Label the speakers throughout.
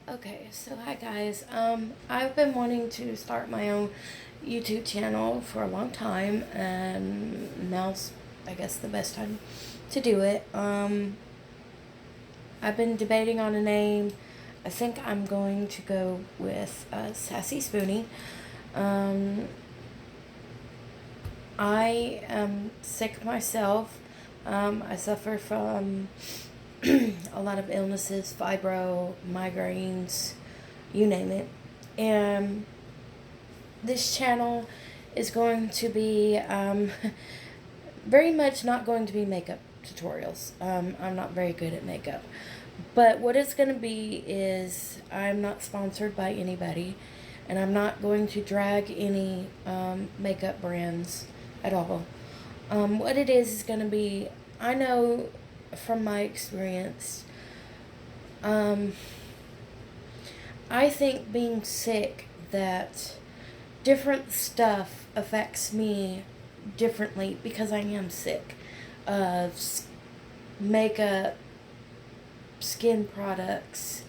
Speaker 1: Okay, so hi guys. I've been wanting to start my own YouTube channel for a long time, and now's, I guess, the best time to do it. I've been debating on a name. I think I'm going to go with Sassy Spoonie. Um, I am sick myself. I suffer from a lot of illnesses, fibro, migraines, you name it. And this channel is going to be very much not going to be makeup tutorials. I'm not very good at makeup. But what it's going to be is I'm not sponsored by anybody, and I'm not going to drag any makeup brands at all. What it is going to be, I know from my experience, um, I think being sick that different stuff affects me differently because I am sick. Makeup, skin products,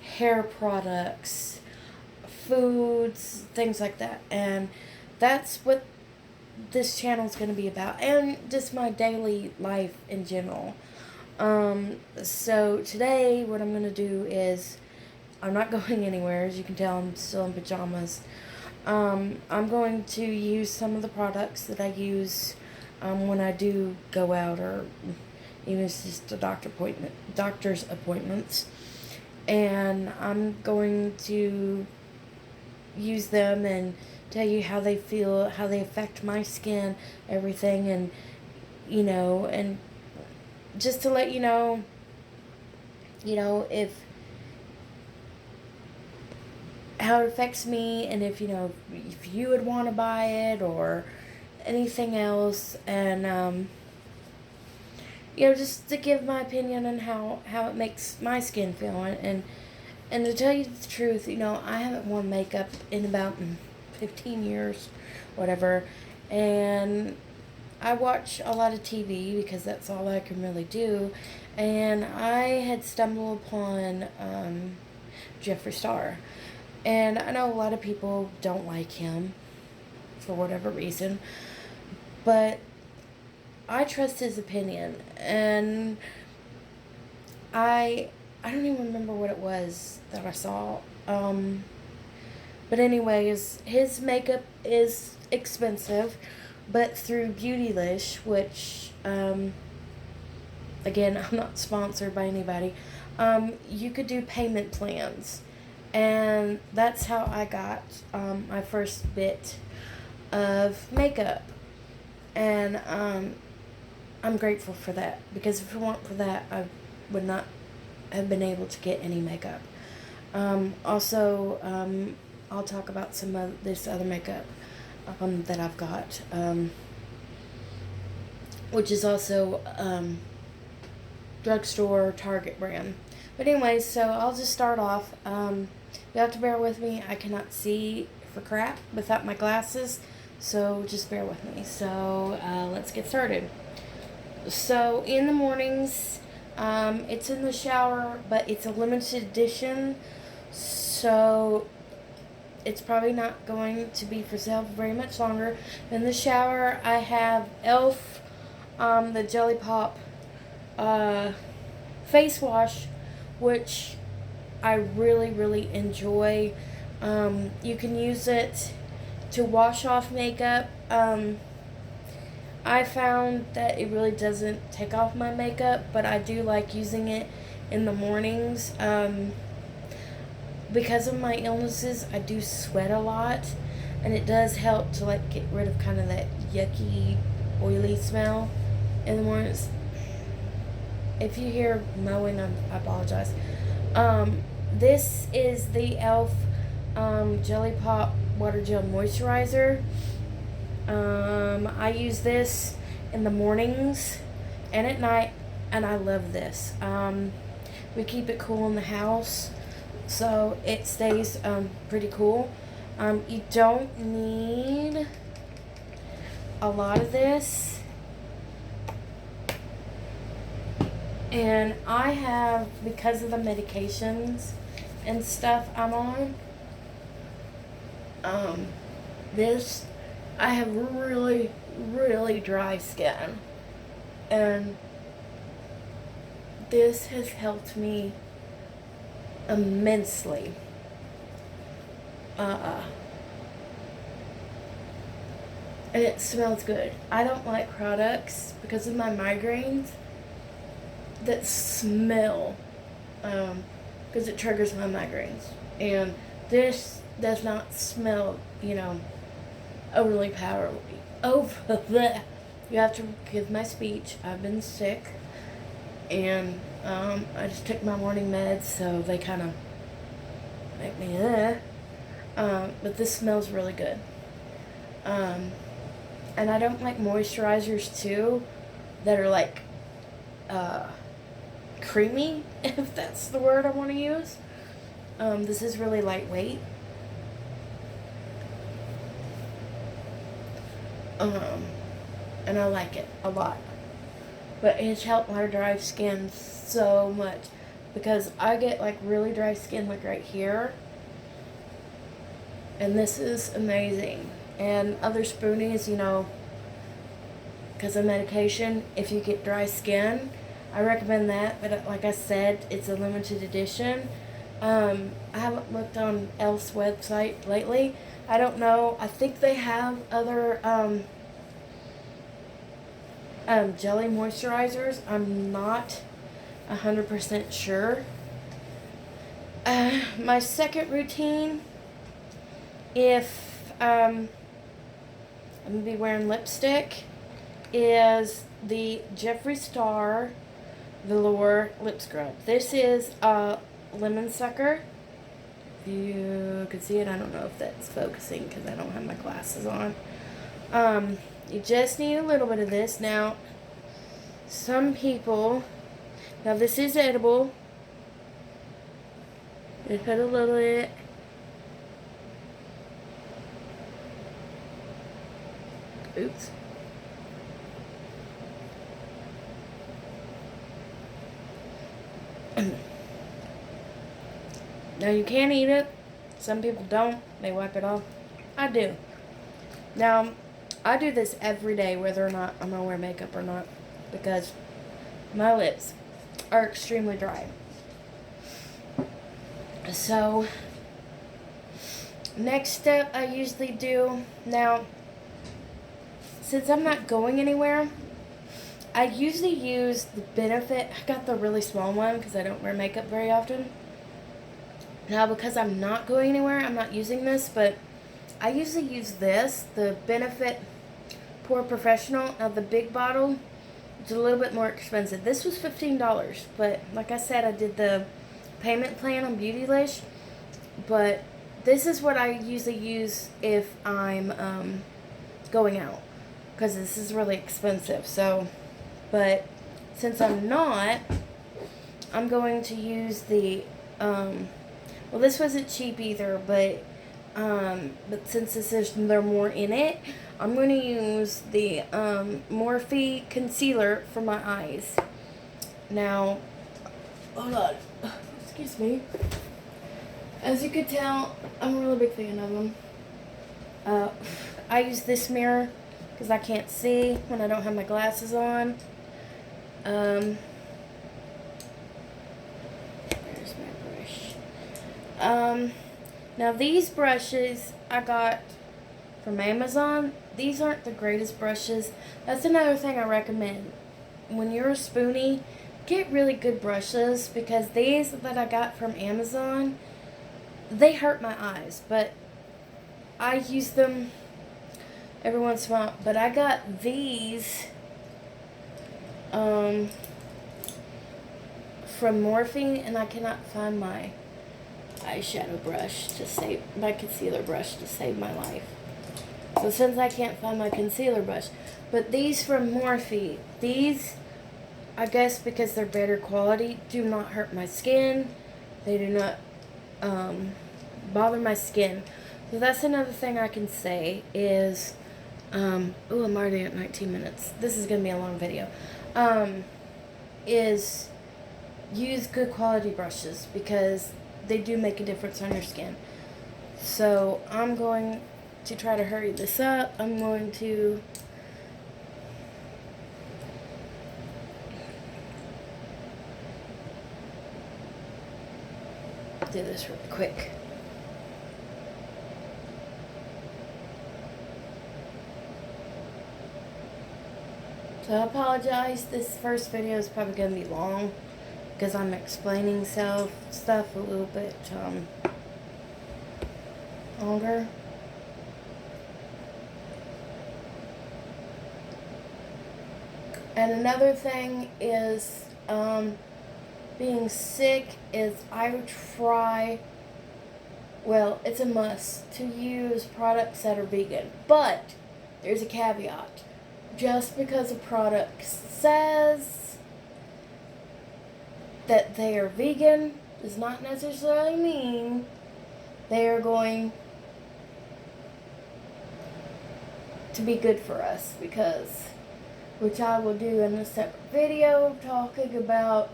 Speaker 1: hair products, foods, things like that. And that's what this channel is going to be about, and just my daily life in general. So today, what I'm going to do is I'm not going anywhere. As you can tell, I'm still in pajamas. I'm going to use some of the products that I use when I do go out, or even if it's just a doctor's appointments. And I'm going to use them and tell you how they feel, how they affect my skin, everything, and and just to let if how it affects me, and if you would want to buy it or anything else, and just to give my opinion on how it makes my skin feel, and to tell you the truth, I haven't worn makeup in about 15 years, whatever, and I watch a lot of TV because that's all I can really do, and I had stumbled upon Jeffree Star. And I know a lot of people don't like him for whatever reason, but I trust his opinion. And I don't even remember what it was that I saw. But anyways, his makeup is expensive, but through Beautylish, which again, I'm not sponsored by anybody. You could do payment plans, and that's how I got my first bit of makeup, and I'm grateful for that, because if it weren't for that, I would not have been able to get any makeup. Also, I'll talk about some of this other makeup that I've got, which is also drugstore Target brand. But anyways, so I'll just start off. You have to bear with me. I cannot see for crap without my glasses, so just bear with me. So let's get started. So in the mornings, it's in the shower, but it's a limited edition, so it's probably not going to be for sale very much longer. In the shower, I have Elf, the Jelly Pop face wash, which I really, really enjoy. You can use it to wash off makeup. I found that it really doesn't take off my makeup, but I do like using it in the mornings. Because of my illnesses, I do sweat a lot, and it does help to get rid of kind of that yucky, oily smell in the mornings. If you hear mowing, I apologize. This is the Elf Jelly Pop Water Gel Moisturizer. I use this in the mornings and at night, and I love this. We keep it cool in the house, so it stays pretty cool. You don't need a lot of this. And I have, because of the medications and stuff I'm on, this, I have really, really dry skin. And this has helped me immensely. And it smells good. I don't like products because of my migraines that smell, because it triggers my migraines. And this does not smell, overly powerful. Over the, you have to forgive my speech. I've been sick, and I just took my morning meds, so they kind of make me but this smells really good. And I don't like moisturizers too that are like creamy, if that's the word I want to use. This is really lightweight. And I like it a lot. But it's helped my dry skin so much, because I get like really dry skin like right here. And this is amazing. And other spoonies, because of medication, if you get dry skin, I recommend that. But like I said, it's a limited edition. I haven't looked on Elf's website lately. I don't know. I think they have other jelly moisturizers. I'm not 100% sure. My second routine, if I'm going to be wearing lipstick, is the Jeffree Star Velour Lip Scrub. This is a lemon sucker. If you can see it, I don't know if that's focusing because I don't have my glasses on. You just need a little bit of this. Now, some people, now this is edible. Just put a little bit. Oops. Now you can eat it. Some people don't. They wipe it off. I do. Now, I do this every day, whether or not I'm going to wear makeup or not, because my lips are extremely dry. So, next step I usually do, now, since I'm not going anywhere, I usually use the Benefit. I got the really small one because I don't wear makeup very often. Now, because I'm not going anywhere, I'm not using this, but I usually use this, the Benefit Pore Professional. Now, the big bottle, it's a little bit more expensive. This was $15, but like I said, I did the payment plan on Beautylish, but this is what I usually use if I'm going out, because this is really expensive. So, but since I'm not, I'm going to use the well, this wasn't cheap either, but since they're more in it, I'm going to use the Morphe concealer for my eyes. Now, hold on, excuse me. As you can tell, I'm a really big fan of them. I use this mirror because I can't see when I don't have my glasses on. There's my brush. Now these brushes I got from Amazon. These aren't the greatest brushes. That's another thing I recommend. When you're a spoonie, get really good brushes, because these that I got from Amazon, they hurt my eyes, but I use them every once in a while. But I got these from Morphe, and I cannot find my eyeshadow brush to save, my concealer brush to save my life. So since I can't find my concealer brush, but these from Morphe, these, I guess because they're better quality, do not hurt my skin. They do not bother my skin. So that's another thing I can say is, oh, I'm already at 19 minutes. This is going to be a long video. Is use good quality brushes, because they do make a difference on your skin. So I'm going to try to hurry this up. I'm going to do this real quick. So I apologize, this first video is probably going to be long because I'm explaining stuff a little bit longer. And another thing is being sick is I would try, well, it's a must to use products that are vegan, but there's a caveat. Just because a product says that they are vegan does not necessarily mean they are going to be good for us, because, which I will do in a separate video talking about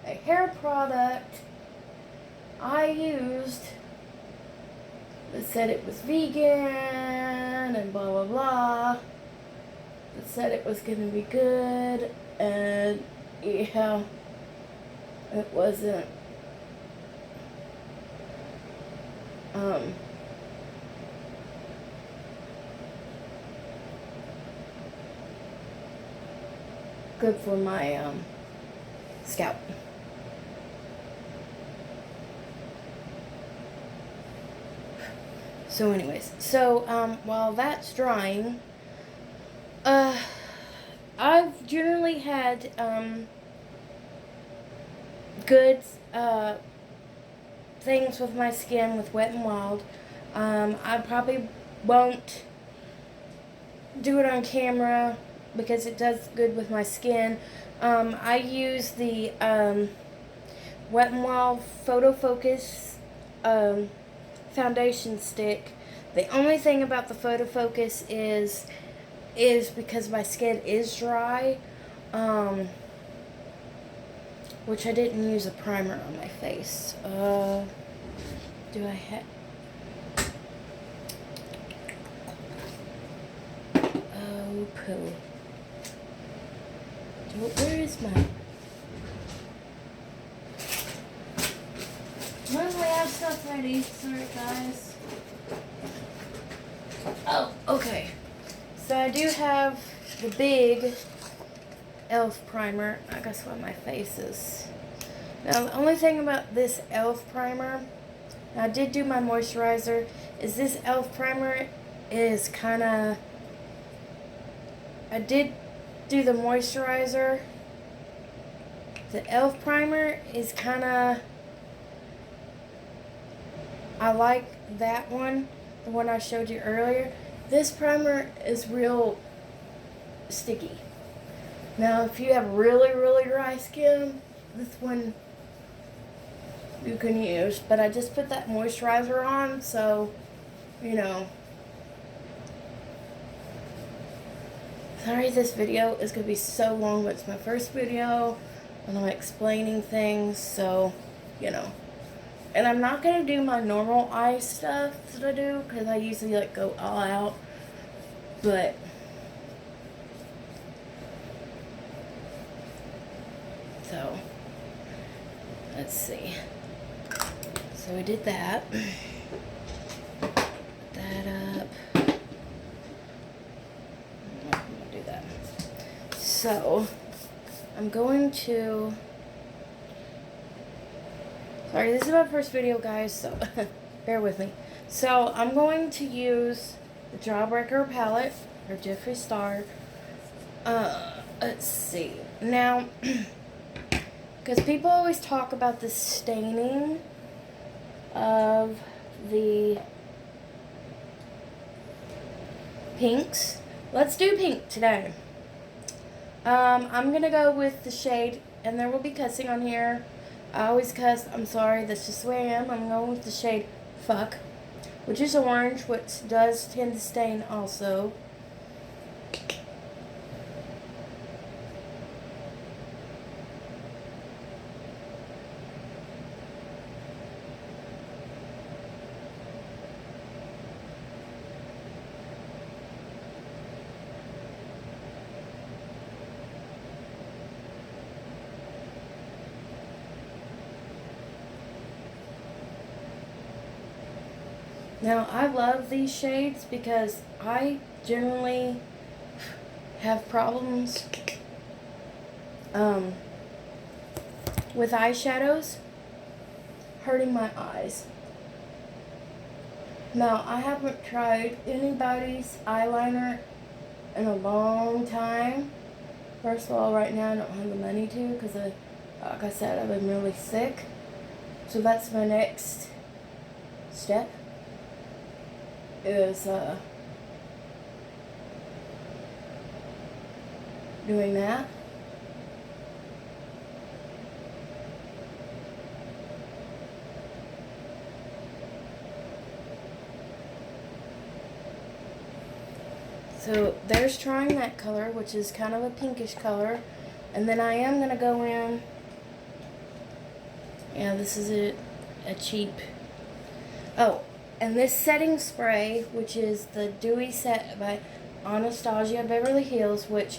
Speaker 1: a hair product I used that said it was vegan and blah blah blah, that said it was going to be good, and yeah, it wasn't. Good for my scalp. So anyways, while that's drying, I've generally had good things with my skin with Wet n Wild. I probably won't do it on camera because it does good with my skin. I use the Wet n Wild Photo Focus foundation stick. The only thing about the Photo Focus is because my skin is dry, which I didn't use a primer on my face. Do I have... Oh, poo. Where is my... When we have stuff ready, sorry guys. Oh, okay. So I do have the big e.l.f. primer. I guess why my face is... Now the only thing about this e.l.f. primer, I did do my moisturizer, is this e.l.f. primer is kind of... I did do the moisturizer. The e.l.f. primer is kind of... I like that one, the one I showed you earlier. This primer is real sticky. Now, if you have really, really dry skin, this one you can use. But I just put that moisturizer on, so, you know. Sorry this video is going to be so long, but it's my first video, and I'm explaining things, so, you know. And I'm not going to do my normal eye stuff that I do, because I usually, like, go all out. But... So, let's see. So we did that. Put that up. I'm not going to do that. So, I'm going to... Sorry, this is my first video, guys, so bear with me. So, I'm going to use the Jawbreaker palette, or Jeffree Star. Let's see. Now, because people always talk about the staining of the pinks. Let's do pink today. I'm going to go with the shade, and there will be cussing on here. I always cuss. I'm sorry. That's just the way I am. I'm going with the shade Fuck, which is orange, which does tend to stain also. Now, I love these shades because I generally have problems um, with eyeshadows hurting my eyes. Now, I haven't tried anybody's eyeliner in a long time. First of all, right now I don't have the money to because, like I said, I've been really sick. So that's my next step is doing that. So there's trying that color, which is kind of a pinkish color. And then I am going to go in. Yeah, this is a cheap. Oh, and this setting spray, which is the Dewy Set by Anastasia Beverly Hills, which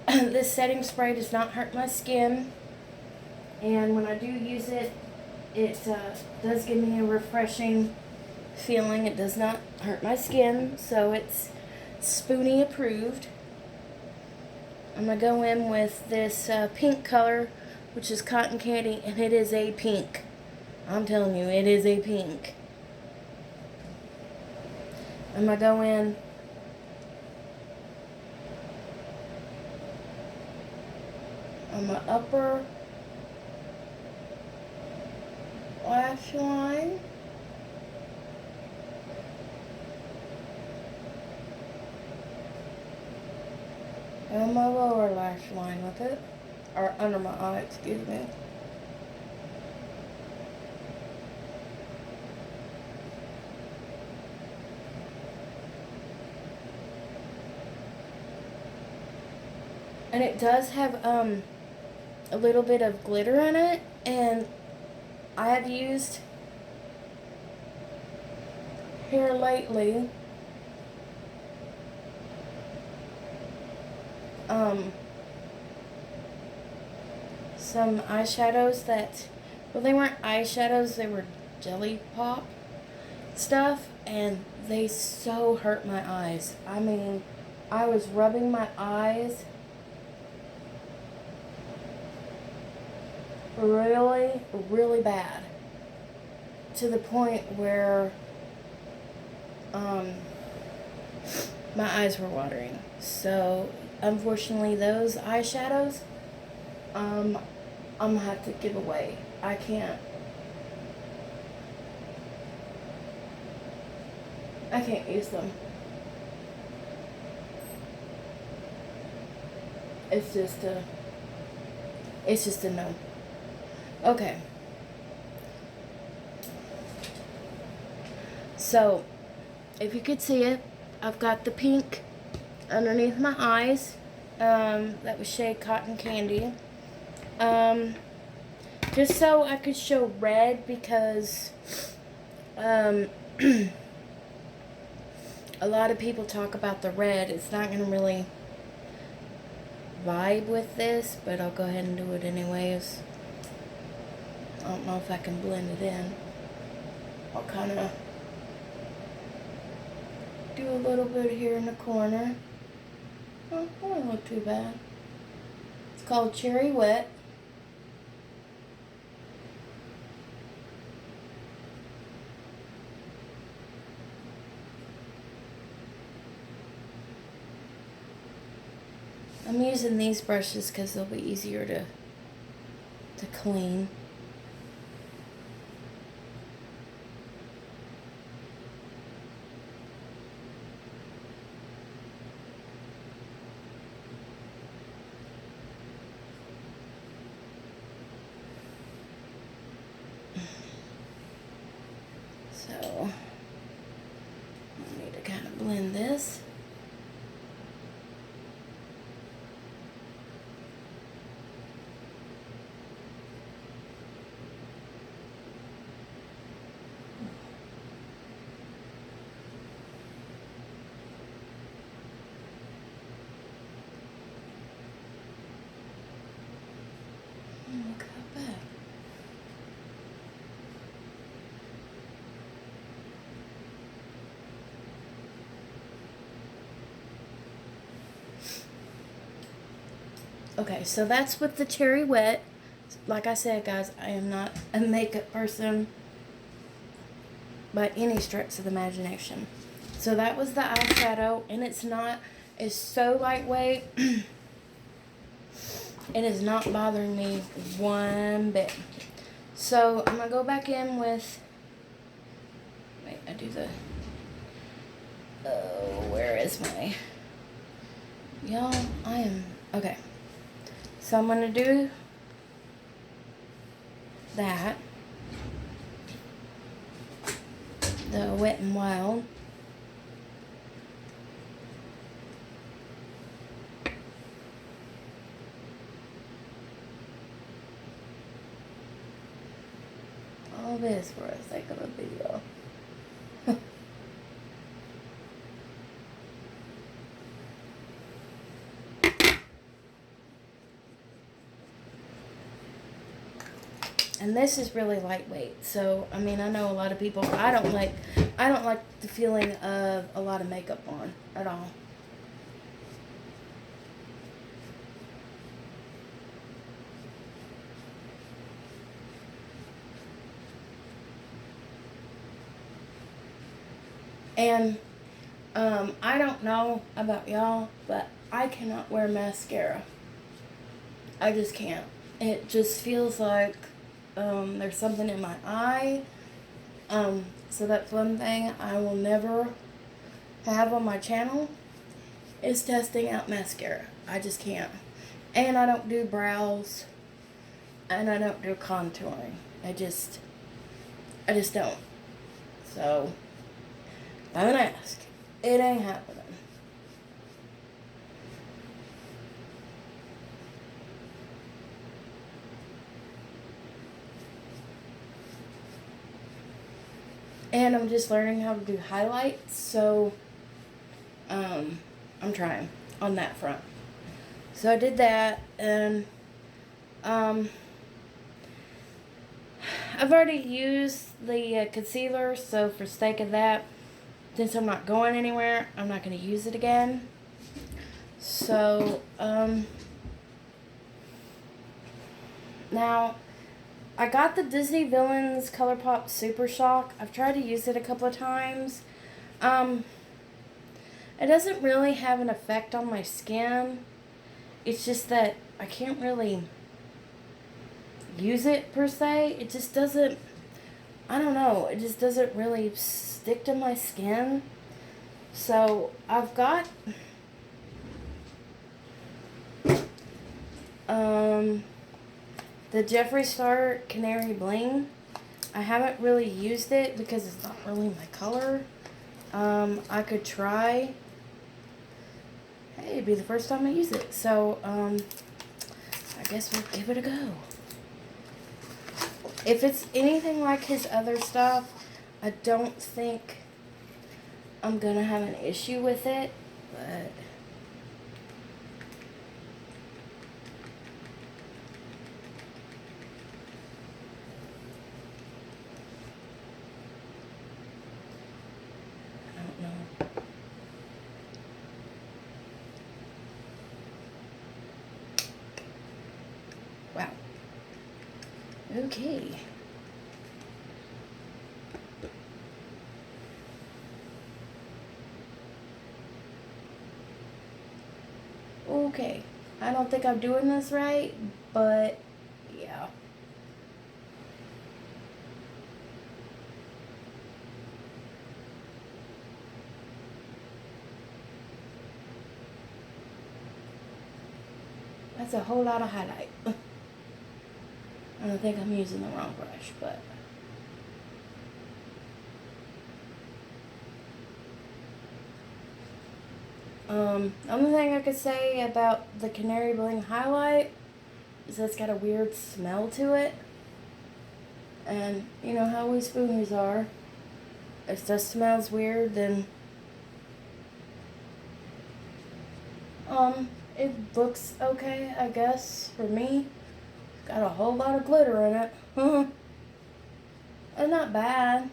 Speaker 1: this setting spray does not hurt my skin. And when I do use it, it does give me a refreshing feeling. It does not hurt my skin, so it's Spoonie approved. I'm going to go in with this pink color, which is Cotton Candy, and it is a pink. I'm telling you, it is a pink. I'm going to go in on my upper lash line. And my lower lash line with it. Or under my eye, excuse me. And it does have a little bit of glitter in it, and I have used here lately some eyeshadows that, well, they weren't eyeshadows, they were jelly pop stuff, and they so hurt my eyes. I mean, I was rubbing my eyes really, really bad, to the point where my eyes were watering. So unfortunately, those eyeshadows I'm gonna have to give away. I can't use them. It's just a no. Okay. So, if you could see it, I've got the pink underneath my eyes. That was shade Cotton Candy. Just so I could show red, because a lot of people talk about the red. It's not going to really vibe with this, but I'll go ahead and do it anyways. I don't know if I can blend it in. I'll kind of do a little bit here in the corner. Oh, it doesn't look too bad. It's called Cherry Wet. I'm using these brushes because they'll be easier to clean. So, I need to kind of blend this. Look how bad. Okay, so that's with the Cherry Wet. Like I said, guys, I am not a makeup person by any stretch of the imagination. So that was the eyeshadow, and it's so lightweight. It is not bothering me one bit. So I'm going to go back in with, wait, I do the, oh, where is my, y'all, okay. So I'm going to do that, the Wet n Wild. All this for the sake of a video. And this is really lightweight. So, I mean, I know a lot of people, I don't like the feeling of a lot of makeup on at all. And I don't know about y'all, but I cannot wear mascara. I just can't. It just feels like there's something in my eye. So that's one thing I will never have on my channel is testing out mascara. I just can't. And I don't do brows. And I don't do contouring. I just don't. So, don't ask. It ain't happening. And I'm just learning how to do highlights, so I'm trying on that front. So I did that, and I've already used the concealer, so for sake of that, since I'm not going anywhere, I'm not going to use it again. So, now, I got the Disney Villains ColourPop Super Shock. I've tried to use it a couple of times. It doesn't really have an effect on my skin. It's just that I can't really use it per se. It just doesn't, I don't know, it just doesn't really stick to my skin. So I've got the Jeffree Star Canary Bling. I haven't really used it because it's not really my color. I could try. Hey, it'd be the first time I use it. So, I guess we'll give it a go. If it's anything like his other stuff, I don't think I'm gonna have an issue with it, but I don't know. Wow. Okay. Okay. I don't think I'm doing this right, but yeah. That's a whole lot of highlight. I don't think I'm using the wrong brush, but the only thing I could say about the Canary Bling highlight is that it's got a weird smell to it. And you know how we spoonies are. If stuff smells weird, then it looks okay, I guess, for me. Got a whole lot of glitter in it. It's not bad.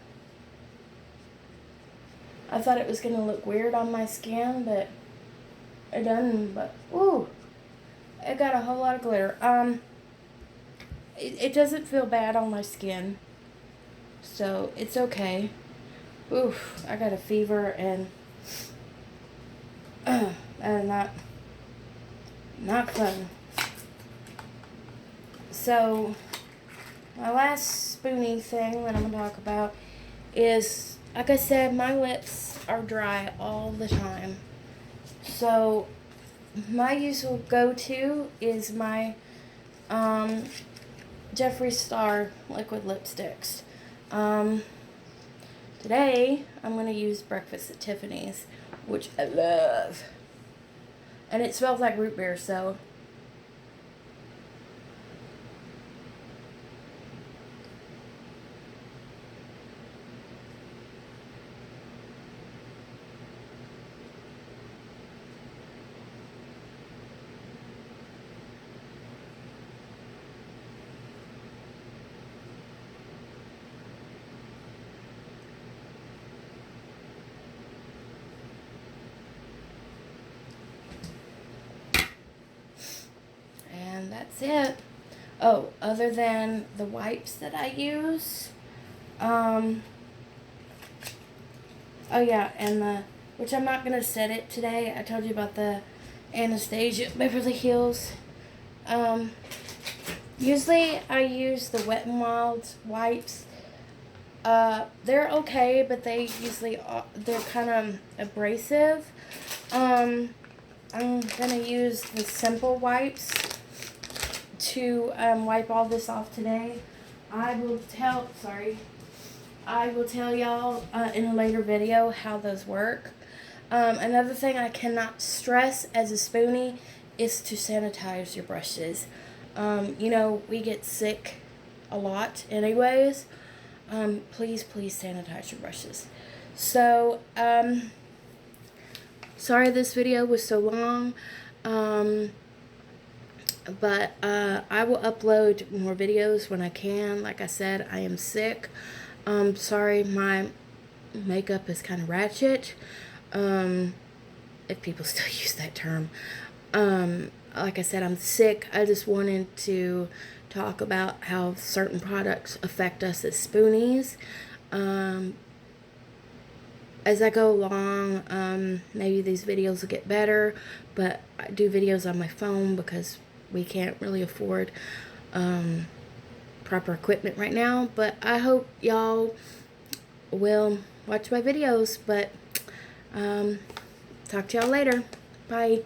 Speaker 1: I thought it was gonna look weird on my skin, but it doesn't. But ooh, it got a whole lot of glitter. It doesn't feel bad on my skin, so it's okay. Oof, I got a fever and not fun. So my last spoonie thing that I'm gonna talk about is, like I said, my lips are dry all the time. So my usual go-to is my Jeffree Star liquid lipsticks. Today I'm gonna use Breakfast at Tiffany's, which I love, and it smells like root beer. So and that's it. Oh, other than the wipes that I use, oh yeah, and which I'm not gonna set it today. I told you about the Anastasia Beverly Hills. Usually I use the Wet n Wild wipes. They're okay, but they usually they're kind of abrasive. I'm gonna use the Simple wipes to wipe all this off today. I will tell y'all in a later video how those work. Another thing I cannot stress as a spoonie is to sanitize your brushes. You know, we get sick a lot anyways. Please sanitize your brushes. So, sorry this video was so long. But I will upload more videos when I can. Like I said, I am sick. Sorry, my makeup is kind of ratchet. If people still use that term. Like I said, I'm sick. I just wanted to talk about how certain products affect us as spoonies. As I go along, maybe these videos will get better, but I do videos on my phone because we can't really afford proper equipment right now. But I hope y'all will watch my videos. But talk to y'all later. Bye.